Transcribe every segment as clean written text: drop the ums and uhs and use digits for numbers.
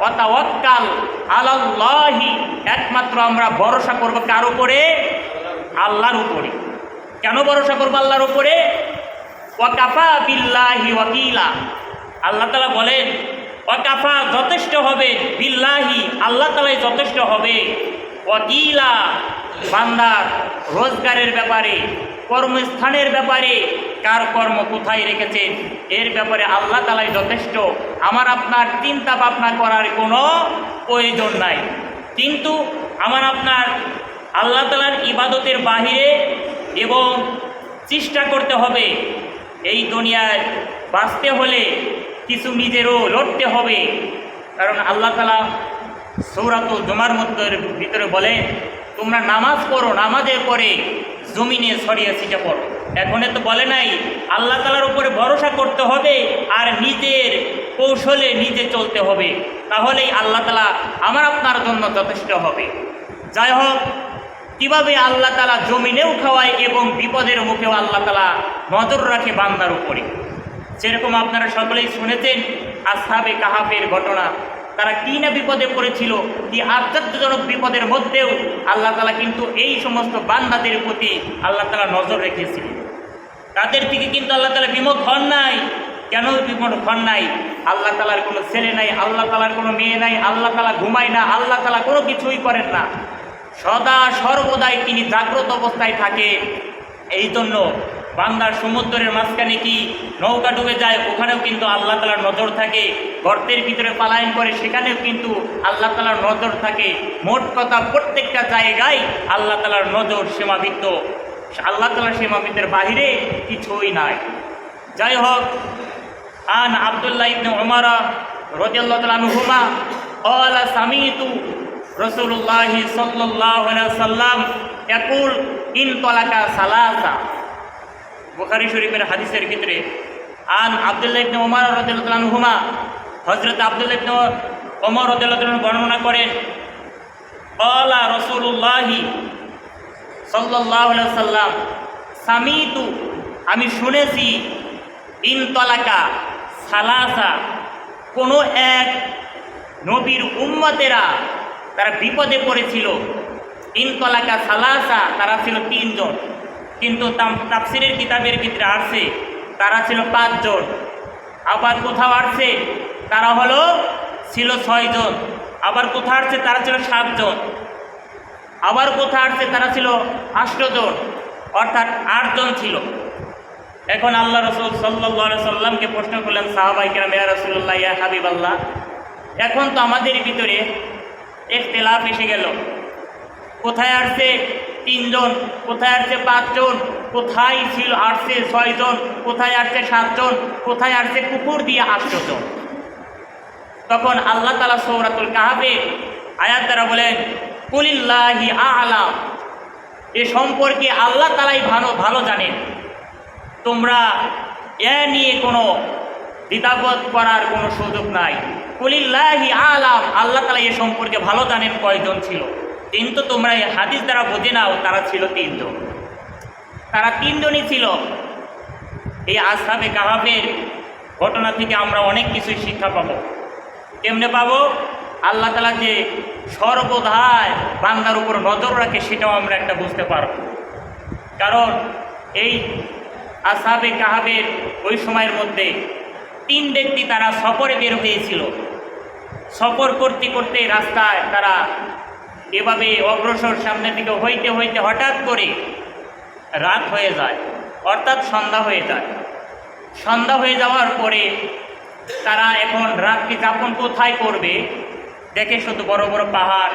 ওয়া তাওয়াক্কাল আলাল্লাহি, একমাত্র আমরা ভরসা করব কার উপরে? আল্লাহর উপরে। কেন ভরসা করব আল্লাহর উপরে? ওয়া কাফা বিল্লাহি ওয়াকিলা, আল্লাহ তাআলা বলেন ওয়া কাফা যথেষ্ট হবে, বিল্লাহি আল্লাহ তাআলাই যথেষ্ট হবে, ওয়াকিলা বান্দার রোজগারের ব্যাপারে, কর্মস্থানের ব্যাপারে, কার কর্ম কোথায় রেখেছেন এর ব্যাপারে আল্লাহ তাআলাই যথেষ্ট। আমার আপনার চিন্তা ভাবনা করার কোনো প্রয়োজন নাই। কিন্তু আমার আপনার আল্লাহ তাআলার ইবাদতের বাহিরে এবং চেষ্টা করতে হবে এই দুনিয়ায় বাঁচতে হলে কিছু নিজেরও লড়তে হবে। কারণ আল্লাহ তাআলা সূরাতুল জুমার ভিতরে বলেন, তোমরা নামাজ পড়ো, নামাজের পরে জমিনে ছড়িয়ে ছিটে পড়ো। এখনে তো বলে নাই আল্লাহ তাআলার উপরে ভরসা করতে হবে আর নিজের কৌশলে নিজে চলতে হবে, তাহলেই আল্লাহ তাআলা আমার আপনার জন্য যথেষ্ট হবে। যাই হোক, কীভাবে আল্লাহ তাআলা জমিনেও খাওয়ায় এবং বিপদের মুখেও আল্লাহ তাআলা নজর রাখে বান্দার উপরে। যেরকম আপনারা সকলেই শুনেছেন আসহাবে কাহাফের ঘটনা, তারা কি না বিপদে পড়েছিল, কি আশ্চর্যজনক বিপদের মধ্যেও আল্লাহ তাআলা কিন্তু এই সমস্ত বান্দাদের প্রতি আল্লাহ তাআলা নজর রেখেছিলেন। তাদের থেকে কিন্তু আল্লাহ তাআলা বিমুখ হন নাই। কেন বিমুখ হন নাই? আল্লাহ তাআলার কোনো ছেলে নাই, আল্লাহ তাআলার কোনো মেয়ে নাই, আল্লাহ তাআলা ঘুমায় না, আল্লাহ তাআলা কোনো কিছুই করেন না, সদা সর্বদাই তিনি জাগ্রত অবস্থায় থাকে। এই জন্য বান্দার সমুদ্রের মাঝখানে কি নৌকা ডুবে যায়, ওখানেও কিন্তু আল্লাহ তাআলার নজর থাকে। গর্তের ভিতরে পলায়ন করে, সেখানেও কিন্তু আল্লাহ তাআলার নজর থাকে। মোট কথা প্রত্যেকটা জায়গায় আল্লাহ তাআলার নজর সীমাবদ্ধ, আল্লাহ তাআলার সীমাবদ্ধের বাহিরে কিছুই নাই। যাই হোক, আন আব্দুল্লাহ ইবনে উমর রাদিয়াল্লাহু তাআলা আনহুমা ক্বালা সামিতু রাসূলুল্লাহি সাল্লাল্লাহু আলাইহি ওয়াসাল্লাম ইয়াকুল ইন তালাকা সালাসা। বুখারী শরীফের হাদিসের ভিতরে আন আব্দুল্লাহ ইবনে উমর রাদিয়াল্লাহু তাআলা আনহুমা, হযরত আব্দুল্লাহ ইবনে উমর রাদিয়াল্লাহু তাআলা বর্ণনা করেন, ক্বালা রাসূলুল্লাহি সাল্লাল্লাহু আলাইহি ওয়াসাল্লাম সামিতু, আমি শুনেছি, ইন তালাকা সালাসা, কোনো এক নবীর উম্মতেরা তারা বিপদে পড়েছিল। ইন তালাকা সালাসা, তারা ছিল 3 জন, কিন্তু তাফসীরের কিতাবের ভিতরে আসছে তারা ছিল 5 জন। আবার কোথাও আসছে তারা ছিল 6 জন। আবার কোথাও আসছে তারা ছিল 7 জন। আবার কোথাও আসছে তারা ছিল 8 জন, অর্থাৎ 8 জন ছিল। এখন আল্লাহ রাসূল সাল্লাল্লাহু আলাইহি সাল্লামকে প্রশ্ন করলেন সাহাবায়ে কেরাম, ইয়া রাসূলুল্লাহ, ইয়া হাবিবাল্লাহ, এখন তো আমাদের ভিতরে ইখতিলাফ এসে গেল, কোথায় আসছে 3 জন, কোথায় আসছে 5 জন, কোথায় আসছে 6 জন, কোথায় আসছে 7 জন, কোথায় আসছে কুকুর দিয়ে 8 জন। তখন আল্লাহ তাআলা সূরাতুল কাহফে আয়াত দ্বারা বলেন, কুলিল্লাহি আ'লাম, এ সম্পর্কে আল্লাহ তাআলাই ভালো জানেন, তোমরা এ নিয়ে কোনো দ্বিধাবোধ করার কোনো সুযোগ নাই। কুলিল্লাহি আ'লাম, আল্লাহ তাআলা এ সম্পর্কে ভালো জানেন কয়জন ছিল, কিন্তু তোমরা এই হাদিস দ্বারা বুঝে নাও তারা ছিল 3 জন। তারা 3 জনই ছিল। এই আসহাবে কাহফের ঘটনা থেকে আমরা অনেক কিছুই শিক্ষা পাবো। কেমনে পাবো? আল্লাহ তাআলা যে সর্বদাই বান্দার উপর নজর রাখে সেটাও আমরা একটা বুঝতে পারব। কারণ এই আসহাবে কাহফের ওই সময়ের মধ্যে 3 ব্যক্তি তারা সফরে বের হয়েছিল। সফর করতে করতে রাস্তায় তারা এভাবে অগ্রসর সামনের দিকে হইতে হইতে হঠাৎ করে রাত হয়ে যায়, অর্থাৎ সন্ধ্যা হয়ে যায়। সন্ধ্যা হয়ে যাওয়ার পরে তারা এখন রাত্রি যাপন কোথায় করবে, দেখে শুধু বড় বড় পাহাড়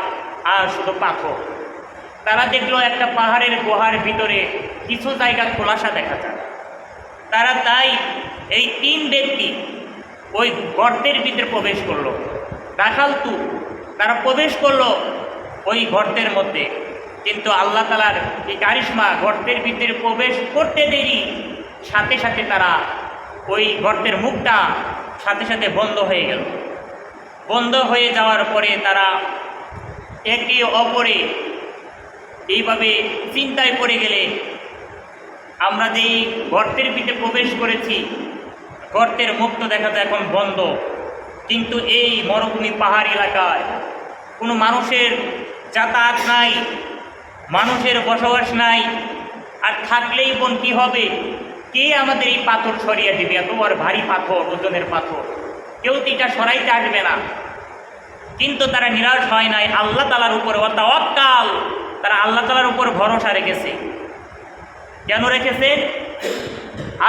আর শুধু পাথর। তারা দেখলো একটা পাহাড়ের গুহার ভিতরে কিছু জায়গা খোলাসা দেখা যায়। তারা তাই এই 3 ব্যক্তি ওই গর্তের ভিতরে প্রবেশ করলো। দাখালতু, তারা প্রবেশ করলো ওই গর্তের মধ্যে, কিন্তু আল্লাহ তাআলার এই কারিশমা, গর্তের ভিতরে প্রবেশ করতে দেরি সাথে সাথে তারা ওই গর্তের মুখটা সাথে সাথে বন্ধ হয়ে গেল। বন্ধ হয়ে যাওয়ার পরে তারা একে অপরে এইভাবে চিন্তায় পড়ে গেলে, আমরা যেই গর্তের ভিতরে প্রবেশ করেছি, গর্তের মুখ তো দেখা যায় এখন বন্ধ, কিন্তু এই মরুভূমি পাহাড় এলাকায় কোনো মানুষের যাতায়াত নাই, মানুষের বসবাস নাই, আর থাকলেই বোন কী হবে? কে আমাদের এই পাথর সরিয়ে দেবে? এত বড় ভারী পাথর, ওজনের পাথর, কেউ তো এটা সরাইতে আসবে না। কিন্তু তারা নিরাশ হয় নাই, আল্লাহ তাআলার উপর তাওয়াক্কাল, তারা আল্লাহ তাআলার উপর ভরসা রেখেছে। কেন রেখেছে?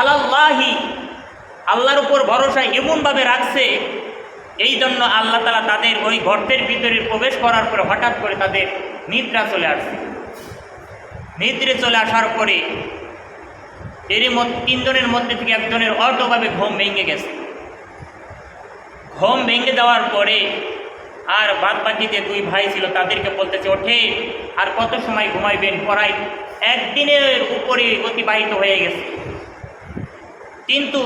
আলাল্লাহি, আল্লাহর উপর ভরসা এমনভাবে রাখছে, এই জন্য আল্লাহ তাআলা তাদের ওই গর্তের ভিতরে প্রবেশ করার পরে হঠাৎ করে তাদের নিদ্রা চলে আসছে। নিদ্রে চলে আসার পরে এরই মধ্যে তিনজনের মধ্যে থেকে একজনের অল্পভাবে ঘুম ভেঙে গেছে। ঘুম ভেঙে যাওয়ার পরে আর বাদ বাকি যে দুই ভাই ছিল তাদেরকে বলতেছে, ওঠে আর কত সময় ঘুমাইবেন, পড়াই একদিনের উপরে অতিবাহিত হয়ে গেছে। কিন্তু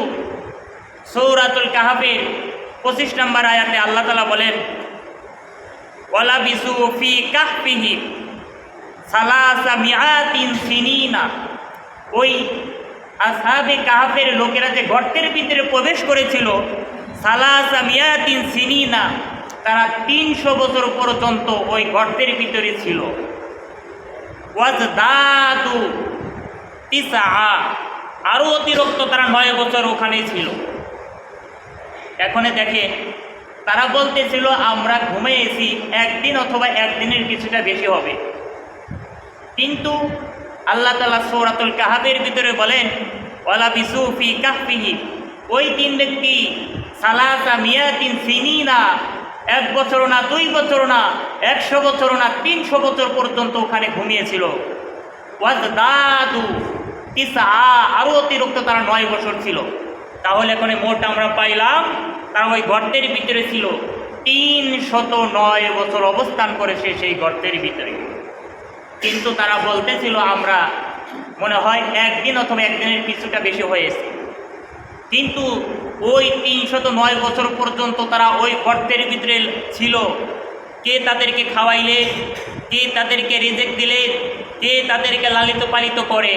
সূরাতুল কাহফের 25 নম্বর আয়াতে আল্লাহ তাআলা বলেন, ওয়ালা বিসু ফি কাহফিহি সালাসা মিআতিন সিনিনা, ওই আসহাবে কাহফের লোকেরা যে গর্তের ভিতরে প্রবেশ করেছিল, সালাসা মিআতিন সিনিনা, তারা 300 বছর পর্যন্ত ওই গর্তের ভিতরে ছিল। ওয়াজদাদু তিসআ, আরও অতিরিক্ত তারা 9 বছর ওখানেই ছিল। এখন দেখেন, তারা বলতেছিল আমরা ঘুমিয়েছি একদিন অথবা একদিনের কিছুটা বেশি হবে, কিন্তু আল্লাহ তাআলা সূরাতুল কাহফের ভিতরে বলেন, ওয়ালা বিসু ফি কাহফিহি, ওই তিন ব্যক্তি সালাসা মিয়াতিন সিনিনা, 1 বছর না, 2 বছর না, 100 বছর না, 300 বছর পর্যন্ত ওখানে ঘুমিয়েছিল। ওয়াজদাদু তিসআ, আরও অতিরিক্ত তারা 9 বছর ছিল। তাহলে এখানে মোট আমরা পাইলাম তারা ওই গর্তের ভিতরে ছিল 309 বছর অবস্থান করেছে সেই গর্তের ভিতরে। কিন্তু তারা বলতেছিল আমরা মনে হয় একদিন অথবা একদিনের কিছুটা বেশি হয়েছে। কিন্তু ওই 309 বছর পর্যন্ত তারা ওই গর্তের ভিতরে ছিল। কে তাদেরকে খাওয়াইলে, কে তাদেরকে রিজিক দিলে, কে তাদেরকে লালিত পালিত করে?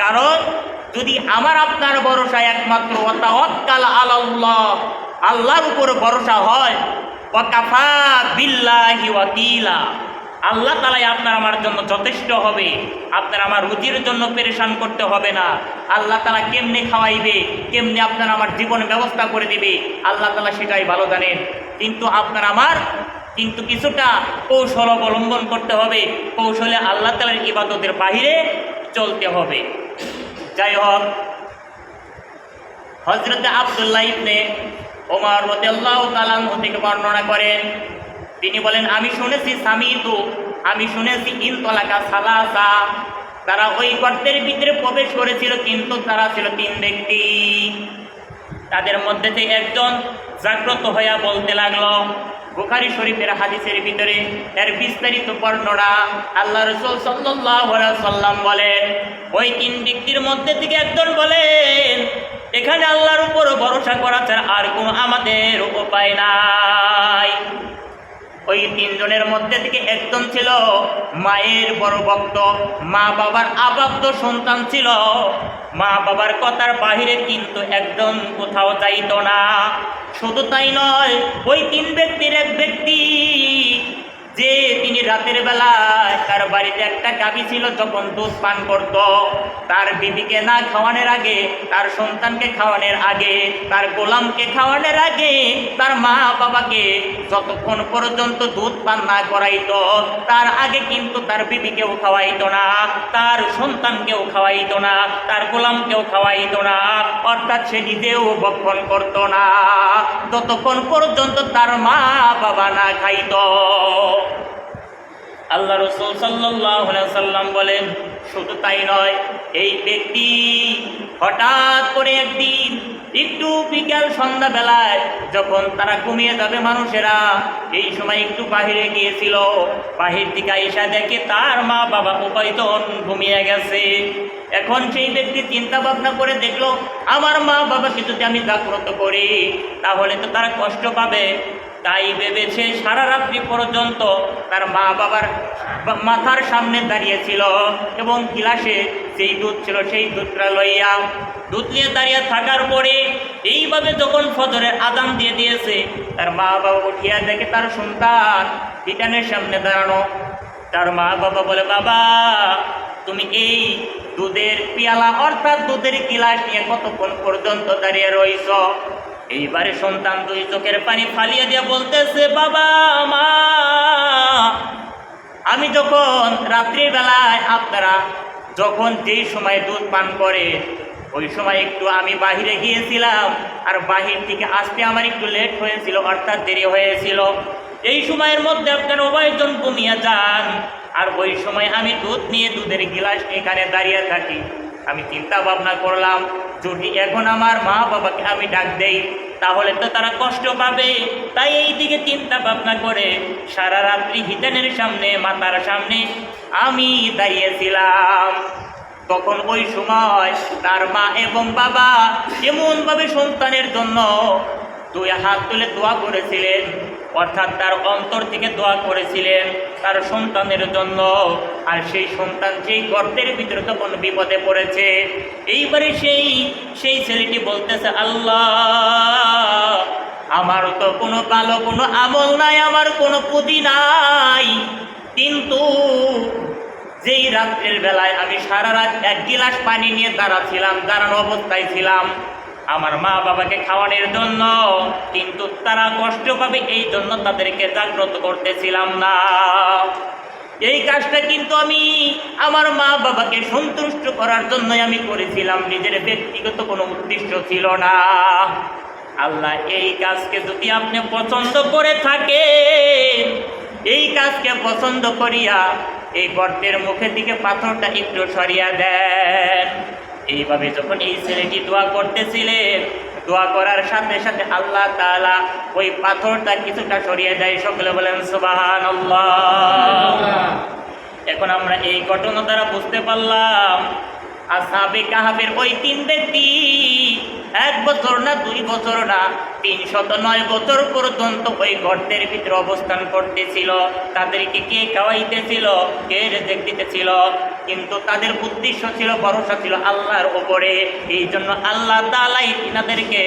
কারণ যদি আমার আপনার ভরসা একমাত্র ওয়াতাওয়াক্কাল আলাল্লাহ, আল্লাহর উপর ভরসা হয়, ওয়াকাফা বিল্লাহি ওয়াকিলা, আল্লাহ তাআলাই আপনার আমার জন্য যথেষ্ট হবে। আপনার আমার রুজির জন্য পেরেশান করতে হবে না। আল্লাহ তাআলা কেমনে খাওয়াইবে, কেমনে আপনার আমার জীবন ব্যবস্থা করে দিবে, আল্লাহ তাআলা সেটাই ভালো জানেন। কিন্তু আপনার আমার কিছুটা কৌশল অবলম্বন করতে হবে। কৌশলে আল্লাহ তাআলার ইবাদতের বাহিরে চলতে হবে। যাই হোক, হযরত আব্দুল্লাহ ইবনে ওমর রাদিয়াল্লাহু তাআলা আনহু থেকে বর্ণনা করেন, তিনি বলেন, আমি শুনেছি ইনতলাকা সালাসা, তারা ওই গর্তের ভিতরে প্রবেশ করেছিল, কিন্তু তারা ছিল 3 ব্যক্তি। তাদের মধ্যে থেকে একজন জাগ্রত হইয়া বলতে লাগলো, বুখারী শরীফের হাদিসের ভিতরে এর বিস্তারিত বর্ণনা। আল্লাহ রাসূল সাল্লাল্লাহু আলাইহি ওয়াসাল্লাম বলেন, ওই 3 ব্যক্তির মধ্যে থেকে একজন বলেন, এখানে আল্লাহর উপর ভরসা করা ছাড়া আর কোনো আমাদের উপায় নাই। ওই 3 জনের মধ্যে থেকে একজন ছিল মায়ের বড় ভক্ত, মা বাবার আবাধ্য সন্তান ছিল। মা বাবার কথার বাহিরে কিন্তু একজন কোথাও যাইত না। শুধু তাই নয়, ওই 3 ব্যক্তির এক ব্যক্তি যে তিনি রাতের বেলায় তার বাড়িতে একটা গাভী ছিল, যখন দুধ পান করত, তার বিবিকে না খাওয়ানোর আগে, তার সন্তানকে খাওয়ানোর আগে, তার গোলামকে খাওয়ানোর আগে, তার মা বাবাকে যতক্ষণ পর্যন্ত দুধ পান না করাইতো, তার আগে কিন্তু তার বিবিকেও খাওয়াইতো না, তার সন্তানকেও খাওয়াইতো না, তার গোলামকেও খাওয়াইতো না, অর্থাৎ সে নিজেও ভক্ষণ করত না, যতক্ষণ পর্যন্ত তার মা বাবা না খাইতো। আল্লাহ রাসূল সাল্লাল্লাহু আলাইহি ওয়াসাল্লাম বলেন, শুধু তাই নয়, এই ব্যক্তি হঠাৎ করে একদিন একটু বিকাল সন্ধ্যাবেলায় যখন তারা ঘুমিয়ে যাবে মানুষেরা, এই সময় একটু বাহিরে গিয়েছিল। বাহির থেকে এসে দেখে তার মা বাবা উভয়জন ঘুমিয়ে গেছে। এখন সেই ব্যক্তি চিন্তা ভাবনা করে দেখলো, আমার মা বাবাকে যদি আমি জাগ্রত করি তাহলে তো তারা কষ্ট পাবে। তাই ভেবেছে সারা রাত্রি পর্যন্ত তার মা বাবার মাথার সামনে দাঁড়িয়েছিল এবং গিলাসে যেই দুধ ছিল সেই দুধটা লইয়া দুধ নিয়ে দাঁড়িয়ে থাকার পরে এইভাবে যখন ফজরের আযান দিয়ে দিয়েছে, তার মা বাবা উঠিয়া দেখে তার সন্তান হিটানের সামনে দাঁড়ানো। তার মা বাবা বলে, বাবা তুমি এই দুধের পিয়ালা অর্থাৎ দুধের গিলাস নিয়ে কতক্ষণ পর্যন্ত দাঁড়িয়ে রইছ? এইবারে সন্তান দুই চোখের পানি ফালিয়ে দিয়ে বলতেছে, বাবা মা, আমি যখন রাত্রির বেলায় আপনারা যখন যেই সময় দুধ পান করে ওই সময় একটু আমি বাহিরে গিয়েছিলাম, আর বাহির থেকে আসতে আমার একটু লেট হয়েছিল, অর্থাৎ দেরি হয়েছিল। এই সময়ের মধ্যে আপনারা উভয়জন ঘুমিয়ে যান, আর ওই সময় আমি দুধ নিয়ে দুধের গিলাস এখানে দাঁড়িয়ে থাকি। আমি চিন্তা ভাবনা করলাম, যদি এখন আমার মা বাবাকে আমি ডাক দেই তাহলে তো তারা কষ্ট পাবে। তাই এই দিকে চিন্তা ভাবনা করে সারা রাত্রি হিটানের সামনে, মাতার সামনে আমি দাঁড়িয়েছিলাম। তখন ওই সময় তার মা এবং বাবা এমনভাবে সন্তানের জন্য দুই হাত তুলে দোয়া করেছিলেন, অর্থাৎ তার অন্তর থেকে দোয়া করেছিলেন তার সন্তানের জন্য। আর সেই সন্তান সেই গর্তের ভিতরে তখন বিপদে পড়েছে। এইবারে সেই ছেলেটি বলতেছে, আল্লাহ আমার তো কোনো ভালো কোনো আমল নাই, আমার কোনো পুঁজি নাই, কিন্তু যেই রাত্রের বেলায় আমি সারা রাত এক গিলাস পানি নিয়ে দাঁড়ানো অবস্থায় ছিলাম আমার মা বাবাকে খাওয়ানোর জন্য, কিন্তু তারা কষ্ট পাবে এই জন্য তাদেরকে জাগ্রত করতেছিলাম না। এই কাজটা কিন্তু আমি আমার মা বাবাকে সন্তুষ্ট করার জন্যই আমি করেছিলাম, নিজের ব্যক্তিগত কোনো উদ্দেশ্য ছিল না। আল্লাহ এই কাজকে যদি আপনি পছন্দ করে থাকেন, এই কাজকে পছন্দ করিয়া এই গর্তের মুখের দিকে পাথরটা একটু সরিয়া দেন। এইভাবে যখন এই ছেলেটি দোয়া করতেছিলেন, দোয়া করার সাথে সাথে আল্লাহ তাআলা ওই পাথরটা কিছুটা সরিয়ে দেয়। সকলে বলেন সুবহানাল্লাহ। এখন আমরা এই ঘটনা দ্বারা বুঝতে পারলাম আসহাবে কাহাফের ওই তিন ব্যক্তি 1 বছর না 2 বছর না 309 বছর পর্যন্ত ওই গর্তের ভিতরে অবস্থান করতেছিল। তাদেরকে কে খাওয়াইতেছিল, কে রিজিক দিতেছিল, কিন্তু তাদের উদ্দেশ্য ছিল, ভরসা ছিল আল্লাহর উপরে। এই জন্য আল্লাহ তাআলাই তিনাদেরকে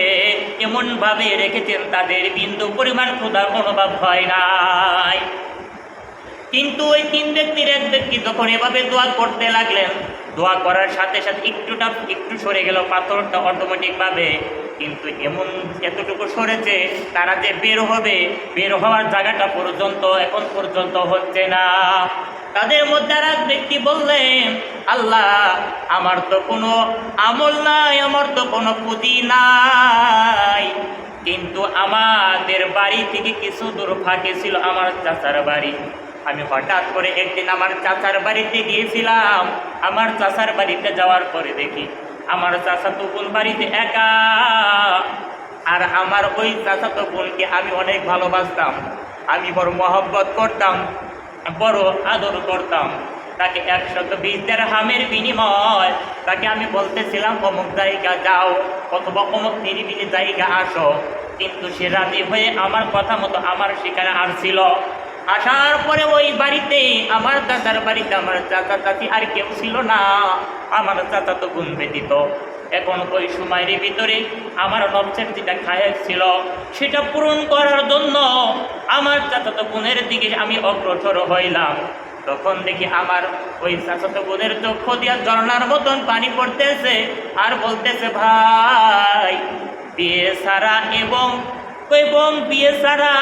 এমনভাবে রেখেছেন তাদের বিন্দু পরিমাণ ক্ষুধার অনুভব হয় নাই। কিন্তু ওই তিন ব্যক্তির এক ব্যক্তি যখন এভাবে দোয়া করতে লাগলেন, দোয়া করার সাথে সাথে একটু সরে গেল পাথরটা অটোমেটিকভাবে, কিন্তু এতটুকু সরেছে তারা যে বের হওয়ার জায়গাটা পর্যন্ত এখন পর্যন্ত হচ্ছে না। তাদের মধ্যে আর এক ব্যক্তি বললেন, আল্লাহ আমার তো কোনো আমল নাই, আমার তো কোনো পুঁজি নাই, কিন্তু আমাদের বাড়ি থেকে কিছু দূর ফাঁকে ছিল আমার চাচার বাড়ি। আমি হঠাৎ করে একদিন আমার চাচার বাড়িতে গিয়েছিলাম। আমার চাচার বাড়িতে যাওয়ার পরে দেখি আমার চাচাতো বোন বাড়িতে একা, আর আমার ওই চাচাতো বোনকে আমি অনেক ভালোবাসতাম, আমি বড় মহব্বত করতাম, বড় আদর করতাম। তাকে 120 দিরহামের বিনিময় তাকে আমি বলতেছিলাম অমুক জায়গা যাও অথবা অমুক নিরিবিলি জায়গা আসো, কিন্তু সে রাজি হয়ে আমার কথা মতো আমার সেখানে আসছিল। আসার পরে ওই বাড়িতে আমার চাচার বাড়িতে আমার চাচা চাচি আর কেউ ছিল না, আমার চাচা তো বোন ব্যতীত। এখন ওই সময়ের ভিতরে আমার নবসের যেটা খায়ের ছিল সেটা পূরণ করার জন্য আমার চাচাতো বোনের দিকে আমি অগ্রসর হইলাম। তখন দেখি আমার ওই চাচাতো বোনের চোখ দিয়া ঝর্ণার মতন পানি পড়তেছে আর বলতেছে, ভাই বিয়ে সারা এবং বিয়ে ছাড়া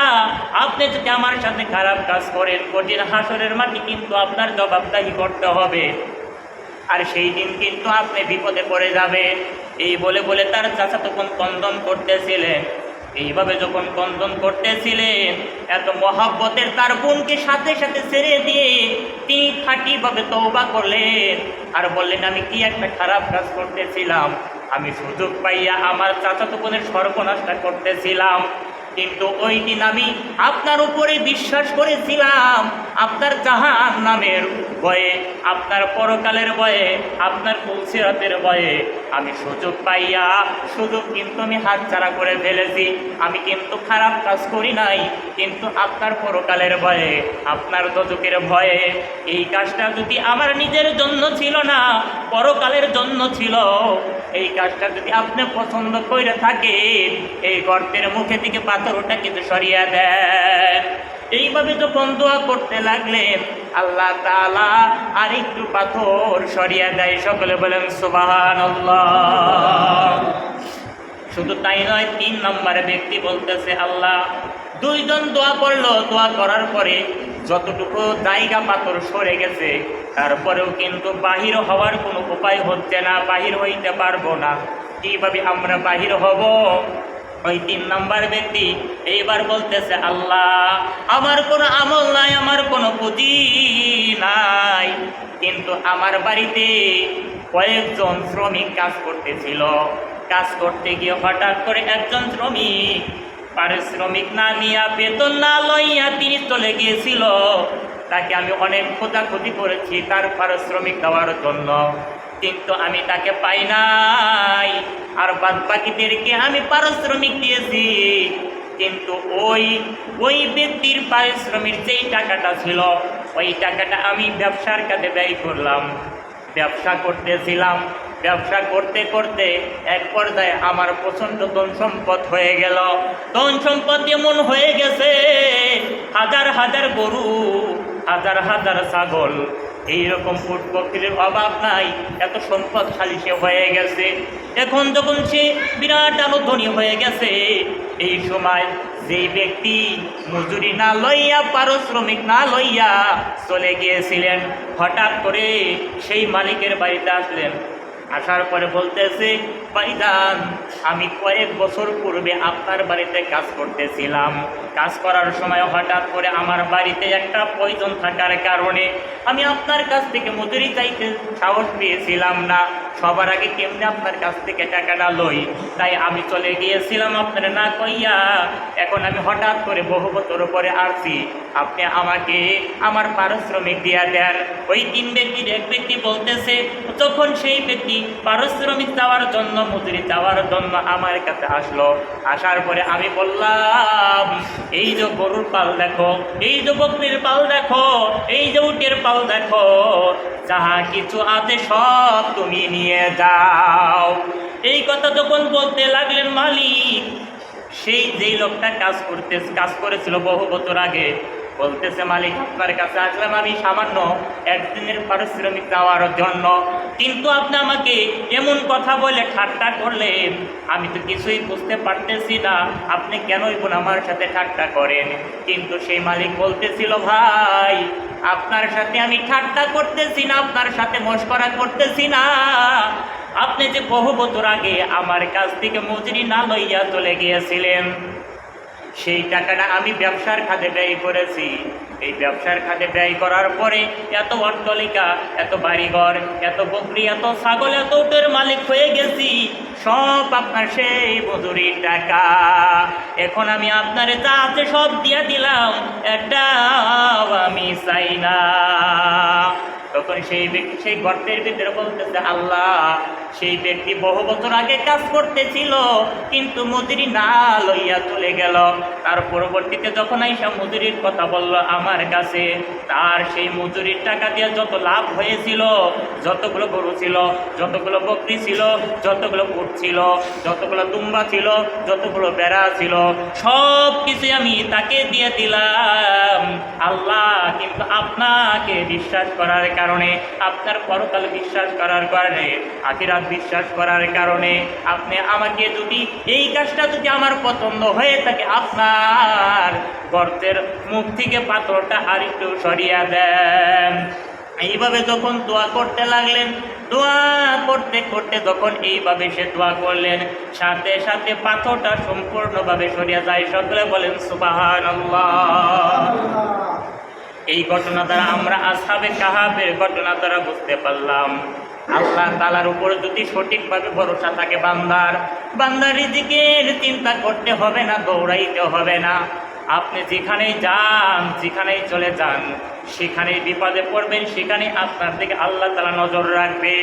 আপনি যদি আমার সাথে খারাপ কাজ করেন, কঠিন হাসরের মাটি কিন্তু আপনার জবাবদাহি করতে হবে, আর সেই দিন কিন্তু আপনি বিপদে পড়ে যাবেন। এই বলে বলে তার চাচা তখন কন্দন করতেছিলেন। এইভাবে যখন কন্দন করতেছিলেন, এত মহব্বতের তার বোনকে সাথে সাথে ছেড়ে দিয়ে তিনি খাঁটিভাবে তওবা করলেন আর বললেন, আমি কি একটা খারাপ কাজ করতেছিলাম, আমি সুযোগ পাইয়া আমার চাচাতো বোনের সর্বনাশটা করতেছিলাম, কিন্তু ওই দিন আমি আপনার উপরে বিশ্বাস করেছিলাম, আপনার জাহান্নামের ভয়ে, আপনার পরকালের ভয়ে, আপনার পুলসিরাতের ভয়ে আমি সুযোগ পাইয়া সুযোগ কিন্তু আমি হাতছাড়া করে ফেলেছি। আমি কিন্তু খারাপ কাজ করি নাই, কিন্তু আপনার পরকালের ভয়ে, আপনার দোজখের ভয়ে। এই কাজটা যদি আমার নিজের জন্য ছিল না, পরকালের জন্য ছিল, এই কাজটা যদি আপনি পছন্দ করে থাকেন, এই গর্তের মুখে থেকে পাথরটা কিন্তু সরিয়ে দেন। এইভাবে যখন দোয়া করতে লাগলেন, আল্লাহ তাআলা আরেকটু পাথর সরিয়ে দেয়। সকলে বলেন সুবহানাল্লাহ। শুধু তাই নয়, 3 নম্বরে ব্যক্তি বলতেছে, আল্লাহ, 2 জন দোয়া করলো, দোয়া করার পরে যতটুকু জায়গা পাথর সরে গেছে, তারপরেও কিন্তু বাহির হওয়ার কোনো উপায় হচ্ছে না, বাহির হইতে পারবো না। কিভাবে আমরা বাহির হব? ওই 3 নম্বর ব্যক্তি এইবার বলতেছে, আল্লাহ, আমার কোনো আমল নাই, আমার কোনো পুঁজি নাই, কিন্তু আমার বাড়িতে কয়েকজন শ্রমিক কাজ করতেছিল। কাজ করতে গিয়ে হঠাৎ করে একজন শ্রমিক পারিশ্রমিক না নিয়ে, বেতন না লইয়া তিনি চলে গিয়েছিল। তাকে আমি অনেক খোঁজাখুঁজি করেছি তার পারিশ্রমিক দেওয়ার জন্য, কিন্তু আমি তাকে পাই নাই। আর বাদ বাকিদেরকে আমি পারিশ্রমিক দিয়েছি, কিন্তু ওই ব্যক্তির পারিশ্রমিক যেই টাকাটা ছিল, ওই টাকাটা আমি ব্যবসার কাজে ব্যয় করলাম। ব্যবসা করতেছিলাম, ব্যবসা করতে করতে এক পর্যায়ে আমার প্রচণ্ড ধন সম্পদ হয়ে গেল। ধন সম্পদ এমন হয়ে গেছে, হাজার হাজার গরু, হাজার হাজার ছাগল, এইরকম উট বকরির অভাব নাই, এত সম্পদশালী সে হয়ে গেছে। এখন যখন সে বিরাট আলো ধনী হয়ে গেছে, এই সময় যেই ব্যক্তি মজুরি না লইয়া, পারিশ্রমিক না লইয়া চলে গিয়েছিলেন, হঠাৎ করে সেই মালিকের বাড়িতে আসলেন। আসার পরে বলতেছে, ভাইজান, আমি কয়েক বছর পূর্বে আপনার বাড়িতে কাজ করতেছিলাম। কাজ করার সময় হঠাৎ করে আমার বাড়িতে একটা প্রয়োজন থাকার কারণে আমি আপনার কাছ থেকে মজুরি চাইতে সাহস পেয়েছিলাম না। সবার আগে কেমনে আপনার কাছ থেকে টাকাটা লই, তাই আমি চলে গিয়েছিলাম আপনার না কইয়া। এখন আমি হঠাৎ করে বহু বছর পরে আসছি, আপনি আমাকে আমার পারিশ্রমিক দিয়া দেন। ওই 3 ব্যক্তির এক ব্যক্তি বলতেছে, যখন সেই ব্যক্তি পারিশ্রমিক চাওয়ার জন্য, মজুরি চাওয়ার জন্য আমার কাছে আসলো, আসার পরে আমি বললাম, এই যে গরুর পাল দেখো, এই যে বকরির পাল দেখো, এই যে উটের পাল দেখো, যাহা কিছু আছে সব তুমি নিয়ে যাও। এই কথা যখন বলতে লাগলেন মালিক, সেই যেই লোকটা কাজ করেছিল বহু বছর আগে, বলতেছে, মালিক, আপনার কাছে আসলাম আমি সামান্য একদিনের পারিশ্রমিক দেওয়ার জন্য, কিন্তু আপনি আমাকে এমন কথা বলে ঠাট্টা করলেন, আমি তো কিছুই বুঝতে পারতেছি না, আপনি কেনই বোন আমার সাথে ঠাট্টা করেন? কিন্তু সেই মালিক বলতেছিল, ভাই, আপনার সাথে আমি ঠাট্টা করতেছি না, আপনার সাথে মশকরা করতেছি না। আপনি যে বহু বছর আগে আমার কাছ থেকে মজুরি না লইয়া চলে গিয়েছিলেন, সেই টাকাটা আমি ব্যবসার খাতে ব্যয় করেছি। এই ব্যবসার খাতে ব্যয় করার পরে এত অট্টালিকা, এত বাড়িঘর, এত বকরি, এত ছাগল, এত উটের মালিক হয়ে গেছি, সব আপনার সেই মজুরির টাকা। এখন আমি আপনার যা আছে সব দিয়ে দিলাম, একটাও আমি চাই না। তখন সেই ব্যক্তি সেই গর্তের ভিতরে বলতেছে, আল্লাহ, সেই ব্যক্তি বহু বছর আগে কাজ করতেছিল, কিন্তু মজুরি না লইয়া চলে গেল। তার পরবর্তীতে যখন আইসা মজুরির কথা বলল আমার কাছে, তার সেই মজুরির টাকা দিয়ে যত লাভ হয়েছিল, যতগুলো গরু ছিল, যতগুলো বকরি ছিল, যতগুলো উট ছিল, যতগুলো দুম্বা ছিল, যতগুলো বেড়া ছিল, সব কিছু আমি তাকে দিয়ে দিলাম। আল্লাহ, কিন্তু আপনাকে বিশ্বাস করার কারণে, আপনার পরকাল বিশ্বাস করার কারণে, আখিরাত বিশ্বাস করার কারণে আপনি আমাকে যদি এই কাজটা যদি আমার পছন্দ হয়ে থাকে, আপনার গর্তের মুখ থেকে পাথরটা আরেকটু সরিয়ে দেন। এইভাবে যখন দোয়া করতে লাগলেন, দোয়া করতে করতে যখন এইভাবে সে দোয়া করলেন, সাথে সাথে পাথরটা সম্পূর্ণভাবে সরিয়ে যায়। সকলে বলেন সুবহানাল্লাহ। এই ঘটনা দ্বারা আমরা আসহাবে কাহাফের ঘটনা দ্বারা বুঝতে পারলাম, আল্লাহ তাআলার উপর যদি সঠিকভাবে ভরসা থাকে বান্দার রিজিকের চিন্তা করতে হবে না, দৌড়াইতে হবে না। আপনি যেখানেই যান, যেখানেই চলে যান, সেখানেই বিপদে পড়বেন, সেখানে আপনার দিকে আল্লাহ তাআলা নজর রাখবে।